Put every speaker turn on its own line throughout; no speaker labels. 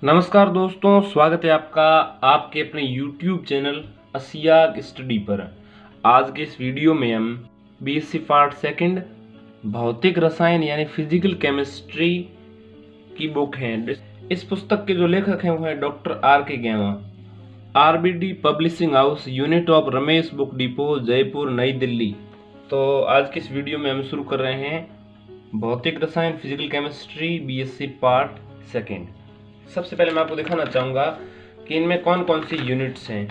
नमस्कार दोस्तों, स्वागत है आपका आपके अपने YouTube चैनल असियाग स्टडी पर। आज के इस वीडियो में हम बीएससी पार्ट सेकंड भौतिक रसायन यानी फिजिकल केमिस्ट्री की बुक है। इस पुस्तक के जो लेखक हैं वो हैं डॉक्टर आर के गैवा, RBD publishing house, unit of Ramesh book depot, Jaipur, नई दिल्ली। तो आज की इस वीडियो में हम शुरू कर रहे हैं भौतिक रसायन physical chemistry BSc part second. सबसे पहले मैं आपको दिखाना चाहूँगा कि इनमें कौन कौन सी यूनिट्स हैं।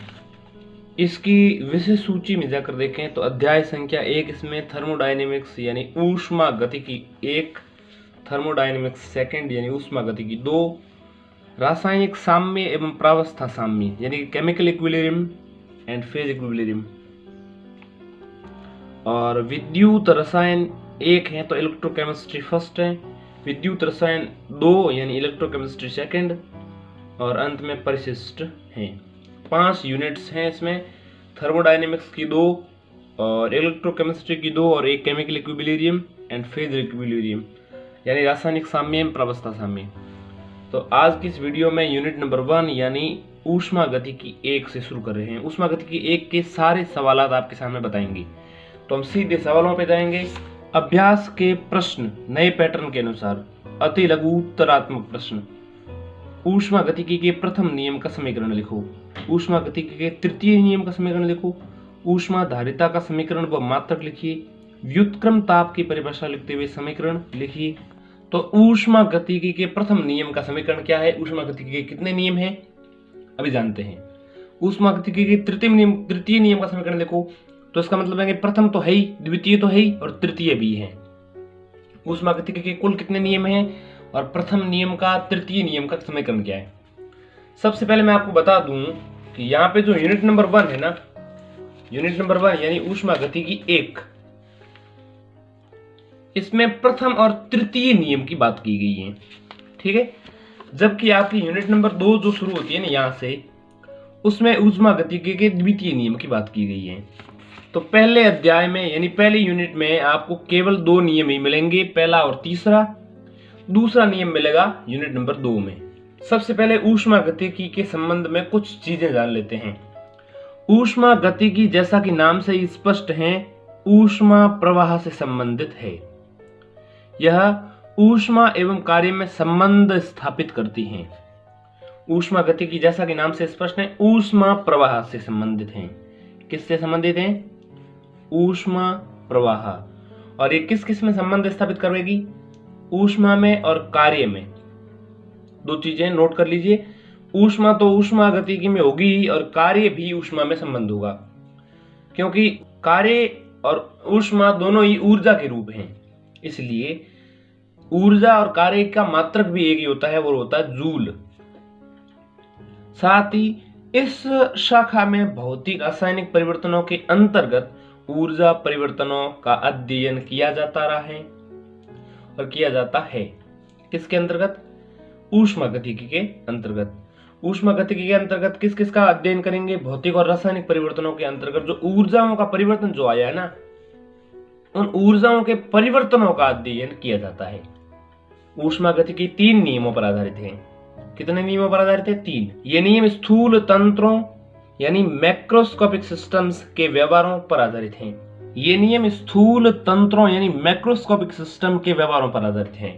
इसकी विषय सूची में जाकर देखें तो अध्याय संख्या 1 इसमें थर्मोडायनेमिक्स यानी ऊष्मा गतिकी 1, थर्मोडायनेमिक्स सेकंड यानी ऊष्मा गतिकी 2, रासायनिक साम्य एवं प्रावस्था साम्य यानी chemical equilibrium and phase equilibrium, और विद्युत रसायन 1 है तो इलेक्ट्रोकेमिस्ट्री फर्स्ट है, विद्युत रसायन 2 यानी इलेक्ट्रोकेमिस्ट्री सेकंड, और अंत में परिशिष्ट हैं। 5 यूनिट्स हैं इसमें, थर्मोडायनेमिक्स की 2 और इलेक्ट्रोकेमिस्ट्री की 2 और एक chemical equilibrium and phase equilibrium यानी रासायनिक साम्य एवं प्रावस्था साम्य। तो आज की इस वीडियो में यूनिट नंबर 1 यानी ऊष्मा गतिकी 1 से शुरू कर रहे हैं। ऊष्मा गतिकी 1 के सारे सवालात आपके सामने बताएंगे, तो हम सीधे सवालों पे जाएंगे। अभ्यास के प्रश्न नए पैटर्न के अनुसार, अति लघु उत्तरात्मक प्रश्न। ऊष्मा गतिकी के प्रथम नियम का समीकरण लिखो। ऊष्मा गतिकी के तृतीय नियम का समीकरण लिखो। ऊष्मा धारिता का समीकरण व मात्रक लिखिए। व्युत्क्रम ताप की परिभाषा लिखते हुए समीकरण लिखिए। तो ऊष्मा गतिकी के प्रथम नियम का समीकरण क्या है? ऊष्मा गतिकी के कितने नियम हैं अभी जानते हैं। ऊष्मा गतिकी के तृतीय नियम का समीकरण लिखो, तो इसका मतलब है कि प्रथम तो है ही, द्वितीय तो है ही और तृतीय भी है। ऊष्मा गतिकी के कुल कितने नियम हैं और प्रथम नियम का तृतीय नियम का समीकरण क्या है? सबसे पहले मैं आपको बता दूं कि यहाँ पे जो यूनिट नंबर 1 है ना, यूनिट नंबर 1 यानी ऊष्मा गतिकी 1, इसमें प्रथम और तृतीय नियम की बात की गई है, ठीक है। जबकि आपकी यूनिट नंबर 2 जो शुरू होती है ना यहाँ से, उसमें ऊष्मा गतिकी के द्वितीय नियम की बात की गई है। तो पहले अध्याय में यानी पहले यूनिट में आपको केवल 2 नियम ही मिलेंगे, पहला और तीसरा। दूसरा नियम मिलेगा यूनिट नंबर 2 में। सबसे पहले ऊष्मा गतिकी के संबंध में कुछ चीजें जान लेते हैं। ऊष्मा गतिकी जैसा कि नाम से ही स्पष्ट है, ऊष्मा प्रवाह से संबंधित है। यह ऊष्मा एवं कार्य में संबंध स्थापित करती है। ऊष्मा गतिकी जैसा कि नाम से स्पष्ट है, ऊष्मा प्रवाह से संबंधित है। किससे संबंधित है? ऊष्मा प्रवाह। और ये किस किस में संबंध स्थापित करेगी? ऊष्मा में और कार्य में। 2 चीजें नोट कर लीजिए। ऊष्मा तो ऊष्मा गतिकी में होगी ही और कार्य भी ऊष्मा में संबंध होगा, क्योंकि कार्य और ऊष्मा दोनों ही ऊर्जा के रूप हैं। इसलिए ऊर्जा और कार्य का मात्रक भी एक ही होता है, वो होता है जूल। साथ ही इस शाखा में भौतिक रासायनिक परिवर्तनों के अंतर्गत ऊर्जा परिवर्तनों का अध्ययन किया जाता रहा है और किया जाता है। किसके अंतर्गत? ऊष्मा गतिकी के अंतर्गत। ऊष्मा गतिकी के अंतर्गत किस किस का अध्ययन करेंगे? भौतिक और रासायनिक परिवर्तनों के अंतर्गत जो ऊर्जाओं का परिवर्तन जो आया है ना, उन ऊर्जाओं के परिवर्तनों का अध्ययन किया जाता है। ऊष्मा गतिकी 3 नियमों पर आधारित है। कितने नियमों पर आधारित है? 3। ये नियम स्थूल तंत्रों यानी मैक्रोस्कोपिक सिस्टम्स के व्यवहारों पर आधारित हैं। ये नियम स्थूल तंत्रों यानी मैक्रोस्कोपिक सिस्टम के व्यवहारों पर आधारित हैं।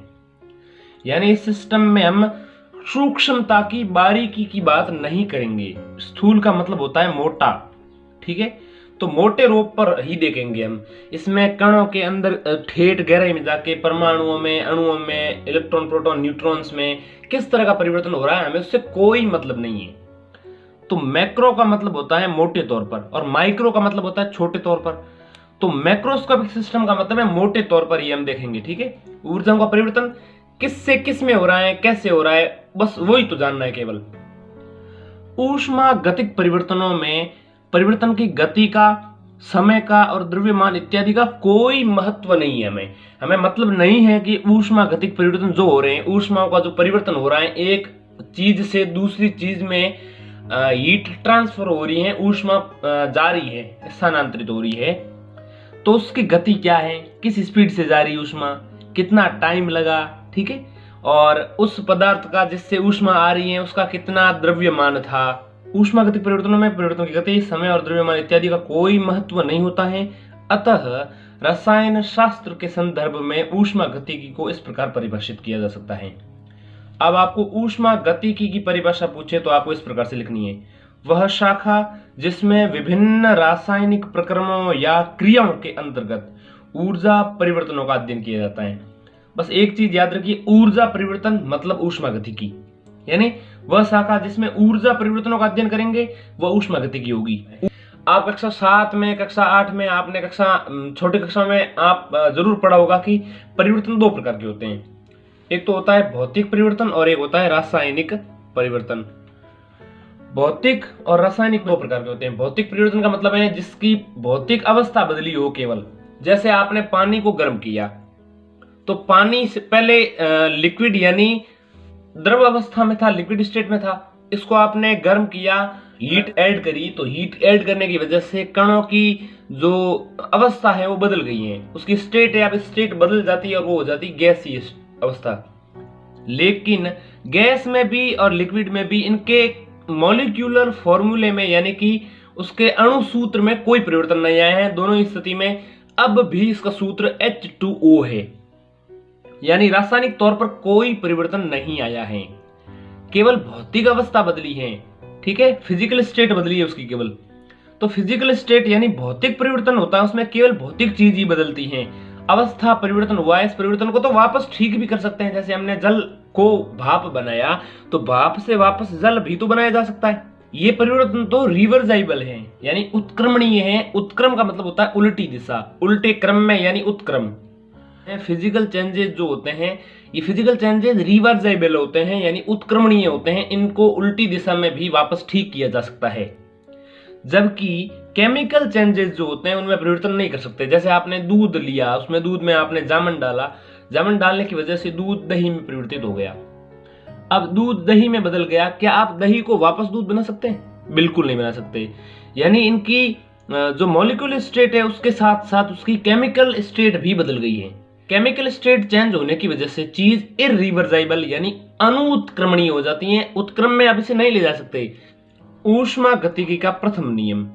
यानी इस सिस्टम में हम सूक्ष्मता की बारीकी की बात नहीं करेंगे। स्थूल का मतलब होता है मोटा, ठीक है। तो मोटे रूप पर ही देखेंगे हम। इसमें कणों के अंदर ठेठ गहराई में जाके परमाणुओं में, अणुओं में, इलेक्ट्रॉन, प्रोटॉन, न्यूट्रॉन्स में किस तरह का परिवर्तन हो रहा है हमें उससे कोई मतलब नहीं है। तो मैक्रो का मतलब होता है मोटे तौर पर और माइक्रो का मतलब होता है छोटे तौर पर। तो मैक्रोस्कोपिक सिस्टम का मतलब है मोटे तौर पर ही हम देखेंगे, ठीक है। ऊर्जाओं का परिवर्तन किससे किस में हो रहा है, कैसे हो रहा है, बस वही तो जानना है केवल। ऊष्मा गतिक परिवर्तनों में परिवर्तन की गति का, समय का और द्रव्यमान इत्यादि का कोई महत्व नहीं है। हमें मतलब नहीं है कि ऊष्मा गतिक परिवर्तन जो हो रहे हैं, ऊष्माओं का जो परिवर्तन हो रहा है, एक चीज से दूसरी चीज में हीट ट्रांसफर हो रही है, ऊष्मा जा रही है, स्थानांतरित हो रही है, तो उसकी गति क्या है, किस स्पीड से जा रही है ऊष्मा, कितना टाइम लगा, ठीक है। और उस पदार्थ का जिससे ऊष्मा आ रही है उसका कितना द्रव्यमान था। ऊष्मागतिक परिवर्तनों में परिवर्तनों की गति, समय और द्रव्यमान इत्यादि का कोई महत्व नहीं होता है। अतः रसायन शास्त्र के संदर्भ में ऊष्मागतिकी को इस प्रकार परिभाषित किया जा सकता है। अब आपको ऊष्मागतिकी की परिभाषा पूछे तो आपको इस प्रकार से लिखनी है, वह शाखा जिसमें विभिन्न रासायनिक प्रक्रमों या क्रियाओं के अंतर्गत ऊर्जा परिवर्तनों का अध्ययन किया जाता है। बस एक चीज याद रखिए, ऊर्जा परिवर्तन मतलब ऊष्मागतिकी, यानी वह शाखा जिसमें ऊर्जा परिवर्तनों का अध्ययन करेंगे वह ऊष्मागतिकी होगी। आप कक्षा 7 में, कक्षा 8 में, आपने छोटी कक्षा में आप जरूर पढ़ा होगा कि परिवर्तन दो प्रकार के होते हैं, एक तो होता है भौतिक परिवर्तन और एक होता है रासायनिक परिवर्तन। भौतिक और रासायनिक दो प्रकार के होते हैं। भौतिक परिवर्तन का मतलब है जिसकी भौतिक अवस्था बदली हो केवल, जैसे आपने पानी को गर्म किया तो पानी से पहले लिक्विड यानी द्रव अवस्था में था, लिक्विड स्टेट में था, इसको आपने गर्म किया, हीट ऐड करी, तो हीट ऐड करने की वजह से कणों की जो अवस्था है वो बदल गई है, उसकी स्टेट है अब स्टेट बदल जाती है और वो हो जाती है गैसीय अवस्था। लेकिन गैस में भी और लिक्विड में भी इनके मॉलिक्यूलर फॉर्मूले में यानी कि उसके अणु सूत्र में कोई परिवर्तन नहीं आया है। दोनों ही स्थिति में अब भी इसका सूत्र H2O है, यानी रासायनिक तौर पर कोई परिवर्तन नहीं आया है, केवल भौतिक अवस्था बदली है। ठीक है, फिजिकल स्टेट बदली है उसकी केवल। तो फिजिकल स्टेट यानी भौतिक परिवर्तन होता है, उसमें केवल भौतिक चीज ही बदलती है। अवस्था परिवर्तन हुआ है, इस परिवर्तन को तो वापस ठीक भी कर सकते हैं। जैसे हमने जल को भाप बनाया तो भाप से वापस जल भी तो बनाया जा सकता है। ये परिवर्तन तो रिवर्साइबल है, यानी उत्क्रमणीय है। उत्क्रम का मतलब होता है उल्टी दिशा, उल्टे क्रम में, यानी उत्क्रम। फिजिकल चेंजेस जो होते हैं ये फिजिकल चेंजेस रिवर्साइबल होते हैं, यानी उत्क्रमणीय होते हैं। इनको उल्टी दिशा में भी वापस ठीक किया जा सकता है। जबकि केमिकल चेंजेस जो होते हैं उनमें परिवर्तन नहीं कर सकते। जैसे आपने दूध लिया, उसमें दूध में आपने जामन डाला, जामन डालने की वजह से दूध दही में परिवर्तित हो गया। अब दूध दही में बदल गया, क्या आप दही को वापस दूध बना सकते हैं? बिल्कुल नहीं बना सकते। यानी इनकी जो मॉलिक्यूलर स्टेट है उसके साथ साथ उसकी केमिकल स्टेट भी बदल गई है। केमिकल स्टेट चेंज होने की वजह से चीज इरिवर्साइबल यानी अनुत्क्रमणीय हो जाती है। उत्क्रम में अब इसे नहीं ले जा सकते। ऊष्मागतिकी का प्रथम नियम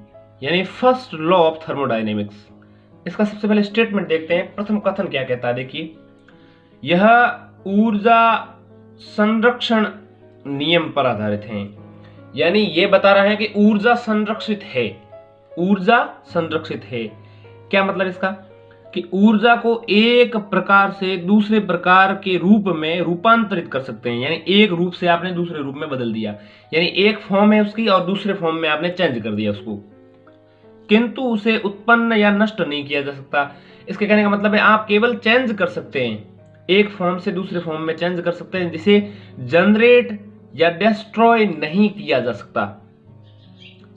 यानी फर्स्ट लॉ ऑफ थर्मोडायनेमिक्स, इसका सबसे पहले स्टेटमेंट देखते हैं। प्रथम कथन क्या कहता है, देखिए, यह ऊर्जा संरक्षण नियम पर आधारित है। यानी यह बता रहा है कि ऊर्जा संरक्षित है। ऊर्जा संरक्षित है, क्या मतलब इसका कि ऊर्जा को एक प्रकार से दूसरे प्रकार के रूप में रूपांतरित कर सकते हैं। यानी एक रूप से आपने दूसरे रूप में बदल दिया, यानी एक फॉर्म है उसकी और दूसरे फॉर्म में आपने चेंज कर दिया उसको, किंतु उसे उत्पन्न या नष्ट नहीं किया जा सकता। इसके कहने का मतलब है आप केवल चेंज कर सकते हैं, एक फॉर्म से दूसरे फॉर्म में चेंज कर सकते हैं, जिसे जनरेट या डिस्ट्रॉय नहीं किया जा सकता।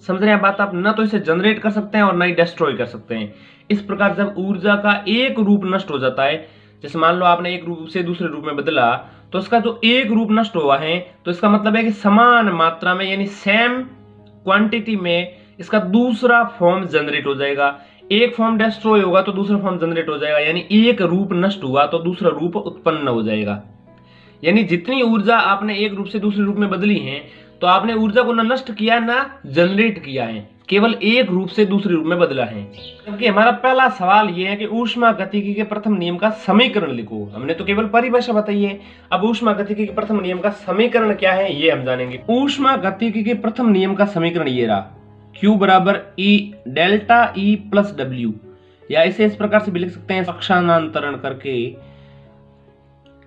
समझ रहे हैं बात आप? ना तो इसे जनरेट कर सकते हैं और ना ही डिस्ट्रॉय कर सकते हैं। इस प्रकार जब ऊर्जा का एक रूप नष्ट हो जाता है, जैसे मान लो आपने एक रूप से दूसरे रूप में बदला, तो इसका जो एक रूप नष्ट हुआ है तो इसका मतलब है कि समान मात्रा में यानी सेम क्वांटिटी में इसका दूसरा फॉर्म जनरेट हो जाएगा। एक फॉर्म डिस्ट्रॉय होगा तो दूसरा फॉर्म जनरेट हो जाएगा, यानी एक रूप नष्ट हुआ तो दूसरा रूप उत्पन्न हो जाएगा। यानी जितनी ऊर्जा आपने एक रूप से दूसरे रूप में बदली है तो आपने ऊर्जा को ना नष्ट किया ना जनरेट किया है, केवल एक रूप से दूसरे रूप में बदला है। क्योंकि हमारा पहला सवाल यह है कि ऊष्मागतिकी के प्रथम नियम का समीकरण लिखो। हमने तो केवल परिभाषा बताई है, अब ऊष्मागतिकी के प्रथम नियम का समीकरण क्या है ये हम जानेंगे। ऊष्मागतिकी के प्रथम नियम का समीकरण ये रहा, Q बराबर E delta E plus W, या इसे इस प्रकार से भी लिख सकते हैं पक्षांतरण करके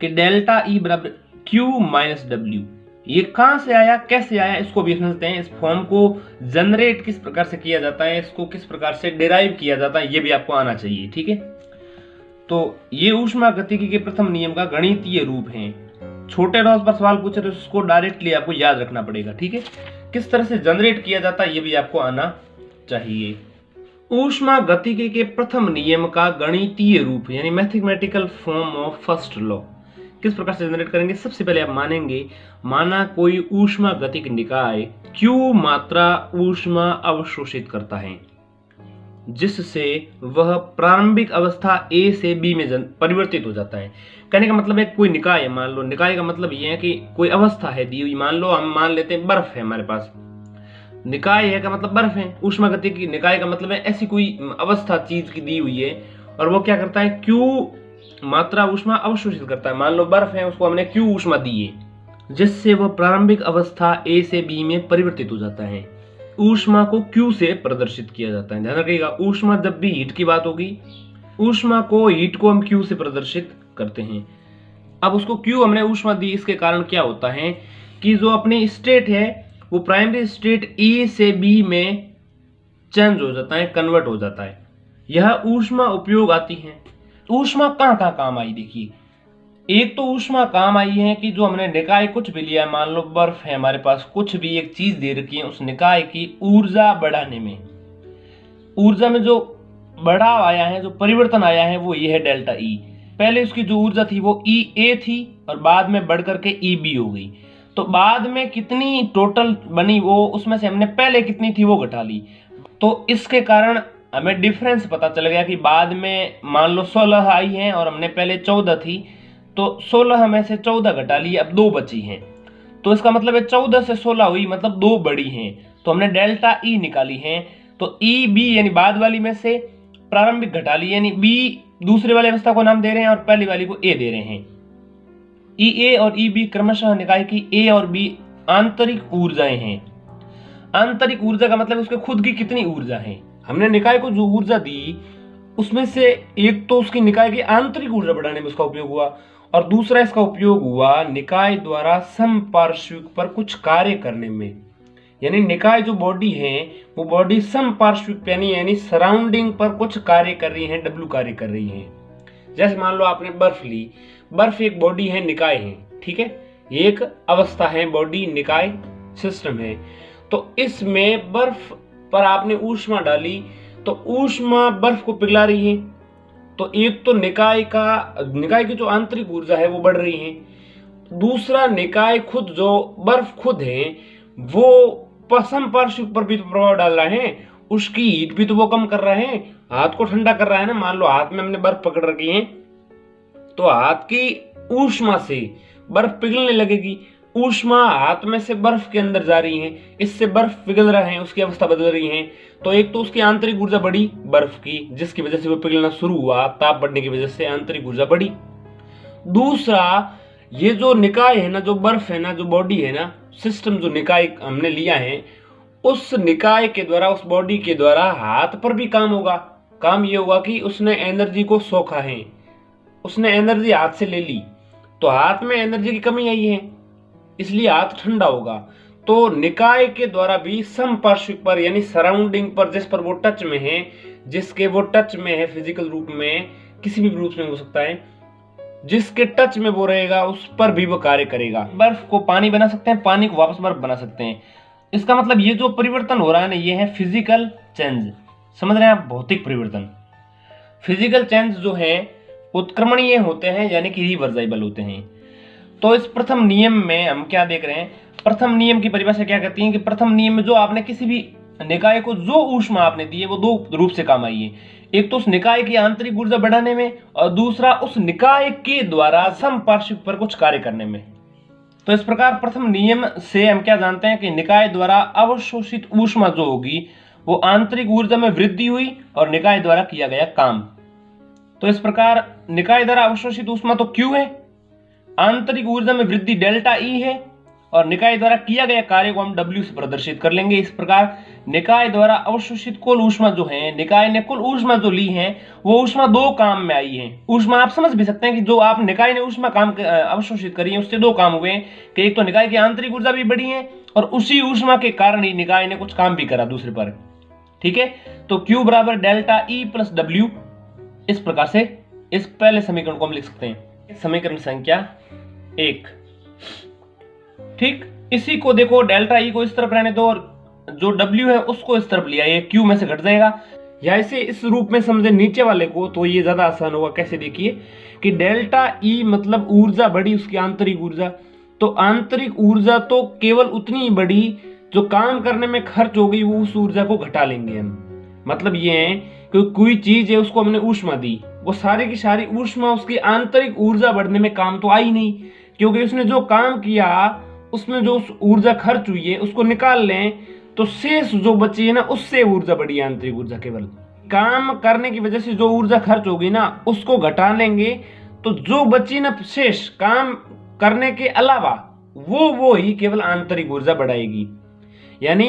कि डेल्टा E बराबर Q माइनस W। ये कहां से आया, कैसे आया, इसको भी समझते हैं। इस फॉर्म को जनरेट किस प्रकार से किया जाता है, इसको किस प्रकार से डिराइव किया जाता है, ये भी आपको आना चाहिए। ठीक है, तो ये ऊष्मागतिकी के प्रथम नियम का गणितीय रूप है। छोटे नोट्स पर सवाल पूछे तो इसको डायरेक्टली आपको याद रखना पड़ेगा। ठीक है, किस तरह से जनरेट किया जाता है ये भी आपको आना चाहिए। ऊष्मागतिकी के प्रथम नियम का गणितीय रूप यानी mathematical form of first law किस प्रकार से जनरेट करेंगे। सबसे पहले आप मानेंगे, माना कोई ऊष्मागतिक निकाय Q मात्रा ऊष्मा अवशोषित करता है। जिससे वह प्रारंभिक अवस्था ए से बी में परिवर्तित हो जाता है। कहने का मतलब है कोई निकाय है, मान लो निकाय का मतलब ये है कि कोई अवस्था है दी हुई, मान लो हम मान लेते हैं बर्फ है हमारे पास, निकाय है का मतलब बर्फ है, ऊष्मागतिकी निकाय का मतलब है ऐसी कोई अवस्था चीज की दी हुई है और वो क्या करता है Q मात्रा ऊष्मा अवशोषित करता है। मान लो बर्फ है, उसको हमने Q ऊष्मा दी है, जिससे वह प्रारंभिक अवस्था A से B में परिवर्तित हो जाता है। ऊष्मा को Q से प्रदर्शित किया जाता है। ध्यान रखिएगा, ऊष्मा जब भी हीट की बात होगी, ऊष्मा को हीट को हम Q से प्रदर्शित करते हैं। अब उसको Q हमने ऊष्मा दी, इसके कारण क्या होता है कि जो अपनी स्टेट है वो प्राइमरी स्टेट ए से बी में चेंज हो जाता है, कन्वर्ट हो जाता है। यह ऊष्मा उपयोग आती है। ऊष्मा कहाँ कहाँ काम आई देखिए, एक तो ऊष्मा काम आई है कि जो हमने निकाय कुछ भी लिया है, मान लो बर्फ है हमारे पास, कुछ भी एक चीज दे रखी है, उस निकाय की ऊर्जा बढ़ाने में, ऊर्जा में जो बढ़ाव आया है, जो परिवर्तन आया है वो ये है डेल्टा ई। पहले उसकी जो ऊर्जा थी वो ई ए थी और बाद में बढ़ करके ई बी हो गई। तो बाद में कितनी टोटल बनी वो, उसमें से हमने पहले कितनी थी वो घटा ली। तो इसके कारण हमें डिफरेंस पता चल गया कि बाद में मान लो 16 आई है और हमने पहले 14 थी, तो 16 में से 14 घटा ली, अब 2 बची हैं। तो इसका मतलब है 14 से 16 हुई, मतलब 2 बड़ी हैं, तो हमने डेल्टा ई निकाली है। तो ई बी यानी बाद वाली में से प्रारंभिक घटा ली, यानी बी दूसरे वाली अवस्था को नाम दे रहे हैं और पहली वाली को ए दे रहे हैं। ई ए और ई बी क्रमशः निकाय की ए और बी आंतरिक ऊर्जाएं हैं। आंतरिक ऊर्जा का मतलब उसके खुद की कितनी ऊर्जा है। हमने निकाय को जो ऊर्जा दी उसमें से एक तो उसकी निकाय की आंतरिक ऊर्जा बढ़ाने में उसका उपयोग हुआ और दूसरा इसका उपयोग हुआ निकाय द्वारा समपार्श्विक पर कुछ कार्य करने में। यानी निकाय जो बॉडी है वो बॉडी समपार्श्विक यानी सराउंडिंग पर कुछ कार्य कर रही है, डब्ल्यू कार्य कर रही है। जैसे मान लो आपने बर्फ ली, बर्फ एक बॉडी है, निकाय है, ठीक है, ये एक अवस्था है, बॉडी निकाय सिस्टम है। तो इसमें बर्फ पर आपने ऊष्मा डाली तो ऊष्मा बर्फ को पिघला रही है। तो एक तो निकाय की जो आंतरिक ऊर्जा है वो बढ़ रही है, दूसरा निकाय खुद जो बर्फ खुद है वो समपार्श्विक पर भी तो प्रभाव डाल रहा है, उसकी हीट भी तो वो कम कर रहा है, हाथ को ठंडा कर रहा है ना। मान लो हाथ में हमने बर्फ पकड़ रखी है तो हाथ की ऊष्मा से बर्फ पिघलने लगेगी, ऊष्मा हाथ में से बर्फ के अंदर जा रही है, इससे बर्फ पिघल रहा है, उसकी अवस्था बदल रही है। तो एक तो उसकी आंतरिक ऊर्जा बढ़ी बर्फ की, जिसकी वजह से वो पिघलना शुरू हुआ, ताप बढ़ने की वजह से आंतरिक ऊर्जा बढ़ी। दूसरा ये जो निकाय है ना, जो बर्फ है ना, जो बॉडी है ना, सिस्टम जो निकाय हमने लिया है, उस निकाय के द्वारा, उस बॉडी के द्वारा हाथ पर भी काम होगा। काम ये होगा कि उसने एनर्जी को सोखा है, उसने एनर्जी हाथ से ले ली, तो हाथ में एनर्जी की कमी आई है, इसलिए हाथ ठंडा होगा। तो निकाय के द्वारा भी समपार्श्विक पर यानी सराउंडिंग पर, जिस पर वो टच में है, जिसके वो टच में है फिजिकल रूप में, किसी भी रूप में हो सकता है, जिसके टच में वो रहेगा उस पर भी वो कार्य करेगा। बर्फ को पानी बना सकते हैं, पानी को वापस बर्फ बना सकते हैं। इसका मतलब ये जो परिवर्तन हो रहा है ना, ये है फिजिकल चेंज। समझ रहे हैं आप, भौतिक परिवर्तन। फिजिकल चेंज जो है उत्क्रमणीय होते हैं, यानी कि रिवर्साइबल होते हैं। तो इस प्रथम नियम में हम क्या देख रहे हैं, प्रथम नियम की परिभाषा क्या कहती है कि प्रथम नियम में जो आपने किसी भी निकाय को जो ऊष्मा आपने दी है वो 2 रूप से काम आई है। एक तो उस निकाय की आंतरिक ऊर्जा बढ़ाने में और दूसरा उस निकाय के द्वारा समपार्श्विक पर कुछ कार्य करने में। तो इस प्रकार प्रथम नियम से हम क्या जानते हैं कि निकाय द्वारा अवशोषित ऊष्मा जो होगी वो आंतरिक ऊर्जा में वृद्धि हुई और निकाय द्वारा किया गया काम। तो इस प्रकार निकाय द्वारा अवशोषित ऊष्मा तो Q है, आंतरिक ऊर्जा में वृद्धि डेल्टा ई है और निकाय द्वारा किया गया कार्य को हम W से प्रदर्शित कर लेंगे। इस प्रकार निकाय द्वारा अवशोषित कुल ऊष्मा जो है, निकाय ने कुल ऊष्मा जो ली है वो ऊष्मा 2 काम में आई है। ऊष्मा आप समझ भी सकते हैं कि जो आप निकाय ने ऊष्मा काम अवशोषित करी है उससे 2 काम हुए हैं कि एक तो निकाय की आंतरिक ऊर्जा भी बढ़ी है और उसी ऊष्मा के कारण ही निकाय ने कुछ काम भी करा दूसरे पर। ठीक है, तो Q बराबर डेल्टा ई प्लस W। इस प्रकार से इस पहले समीकरण को हम लिख सकते हैं, समीकरण संख्या 1। ठीक, इसी को देखो, डेल्टा ई को इस तरफ रहने दो और जो W है उसको इस तरफ लिया, ये Q में से घट जाएगा। या इसे इस रूप में समझे नीचे वाले को तो ये ज्यादा आसान होगा। कैसे, देखिए कि डेल्टा ई मतलब ऊर्जा बढ़ी, उसकी आंतरिक ऊर्जा। तो आंतरिक ऊर्जा तो केवल उतनी ही बढ़ी जो काम करने में खर्च हो गई, वो उस ऊर्जा को घटा लेंगे हम। मतलब ये है कोई चीज है उसको हमने ऊष्मा दी, वो सारी की सारी ऊष्मा उसकी आंतरिक ऊर्जा बढ़ने में काम तो आई नहीं, क्योंकि उसने जो काम किया उसमें जो ऊर्जा खर्च हुई है उसको निकाल लें तो शेष जो बची है ना उससे ऊर्जा बढ़ी, आंतरिक ऊर्जा। केवल काम करने की वजह से जो ऊर्जा खर्च होगी ना उसको घटा लेंगे तो जो बची ना शेष काम करने के अलावा वो ही केवल आंतरिक ऊर्जा बढ़ाएगी। यानी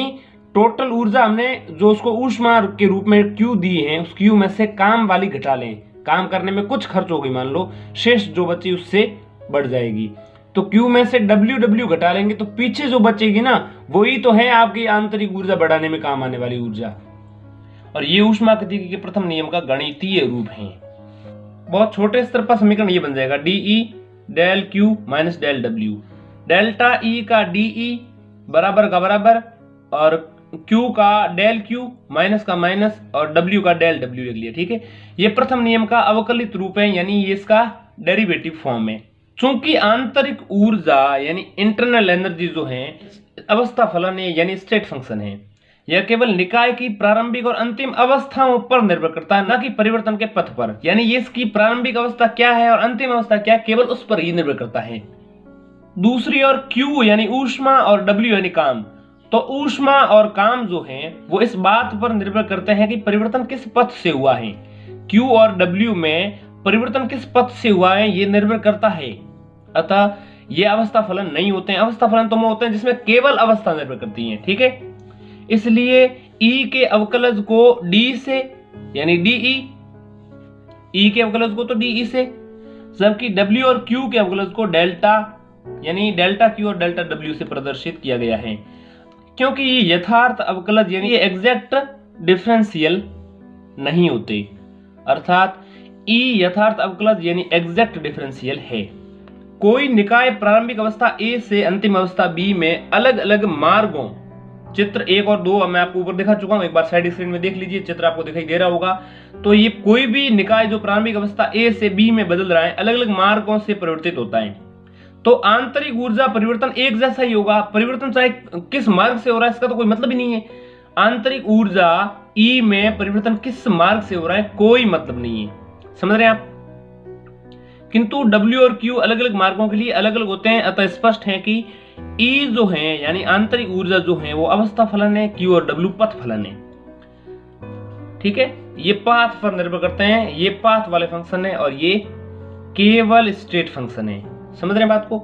टोटल ऊर्जा हमने जो उसको ऊष्मा के रूप में Q दी है उस Q में से काम वाली घटा लें, काम करने में कुछ खर्च होगी मान लो, शेष जो बची उससे बढ़ जाएगी। तो Q में से W घटा लेंगे तो पीछे जो बचेगी ना वही तो है आपकी आंतरिक ऊर्जा बढ़ाने में काम आने वाली ऊर्जा। और ये ऊष्मागतिकी के प्रथम नियम का गणितीय रूप है। बहुत छोटे स्तर पर समीकरण ये बन जाएगा DE del Q minus del W। Delta E का DE बराबर का बराबर और Q का डेल Q माइनस का माइनस और W का डेल W लिख लिया। ठीक है, ये प्रथम नियम का अवकलित रूप है, यानी ये इसका डेरिवेटिव फॉर्म है। चूंकि आंतरिक ऊर्जा यानी इंटरनल एनर्जी जो है अवस्था फलन है यानी स्टेट फंक्शन है, यह केवल निकाय की प्रारंभिक और अंतिम अवस्थाओं पर निर्भर करता है, न कि परिवर्तन के पथ पर। यानी ये इसकी प्रारंभिक अवस्था क्या है और अंतिम अवस्था क्या है केवल उस पर ही निर्भर करता है। दूसरी ओर Q यानी ऊष्मा और W यानी काम, तो ऊष्मा और काम जो है वो इस बात पर निर्भर करते हैं कि परिवर्तन किस पथ से हुआ है। Q और W में परिवर्तन किस पथ से हुआ है ये निर्भर करता है। अतः ये अवस्था फलन नहीं होते हैं। अवस्था फलन तो वो होते हैं जिसमें केवल अवस्था निर्भर करती है। ठीक है, इसलिए E के अवकलज को D से यानी DE, E के अवकलज को तो DE से, जबकि W और Q के अवकलज को डेल्टा यानी डेल्टा Q और डेल्टा W से प्रदर्शित किया गया है, क्योंकि ये यथार्थ अवकलज यानी ये एग्जैक्ट डिफरेंशियल नहीं होते। अर्थात E यथार्थ अवकलज यानी एग्जैक्ट डिफरेंशियल है। कोई निकाय प्रारंभिक अवस्था A से अंतिम अवस्था B में अलग अलग मार्गों, चित्र 1 और 2 मैं आपको ऊपर दिखा चुका हूं, एक बार साइड स्क्रीन में देख लीजिए, चित्र आपको दिखाई दे रहा होगा। तो ये कोई भी निकाय जो प्रारंभिक अवस्था A से B में बदल रहा है अलग अलग मार्गों से परिवर्तित होता है। तो आंतरिक ऊर्जा परिवर्तन एक जैसा ही होगा, परिवर्तन चाहे किस मार्ग से हो रहा है इसका तो कोई मतलब ही नहीं है। आंतरिक ऊर्जा E में परिवर्तन किस मार्ग से हो रहा है कोई मतलब नहीं है, समझ रहे हैं आप। किंतु W और Q अलग अलग मार्गों के लिए अलग अलग होते हैं, अतः स्पष्ट है कि E जो है यानी आंतरिक ऊर्जा जो है वो अवस्था फलन है, Q और W पथ फलन है। ठीक है, ये पाथ पर निर्भर करते हैं, ये पाथ वाले फंक्शन है और ये केवल स्टेट फंक्शन है। समझ रहे हैं बात को।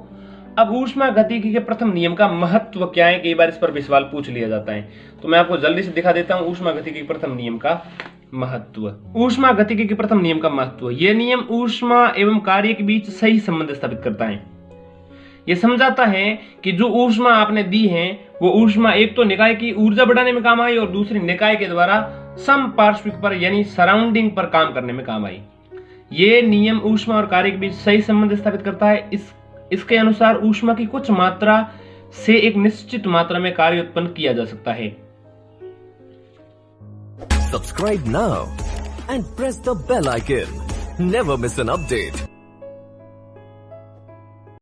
अब ऊष्मागतिकी के प्रथम नियम का महत्व क्या है, कई बार इस पर भी सवाल पूछ लिया जाता है, तो मैं आपको जल्दी से दिखा देता हूं ऊष्मागतिकी के प्रथम नियम का महत्व। ऊष्मागतिकी के प्रथम नियम का महत्व, यह नियम ऊष्मा एवं कार्य के बीच सही संबंध स्थापित करता है। यह समझाता है कि जो ऊष्मा आपने दी है वो ऊष्मा एक तो निकाय की ऊर्जा बढ़ाने में काम आई और दूसरी निकाय के द्वारा समपार्श्विक पर यानी सराउंडिंग पर काम करने में काम आई। ये नियम ऊष्मा और कार्य के बीच सही संबंध स्थापित करता है। इसके अनुसार ऊष्मा की कुछ मात्रा से एक निश्चित मात्रा में कार्य उत्पन्न किया जा सकता है।
Subscribe now and press the bell icon. Never miss an update.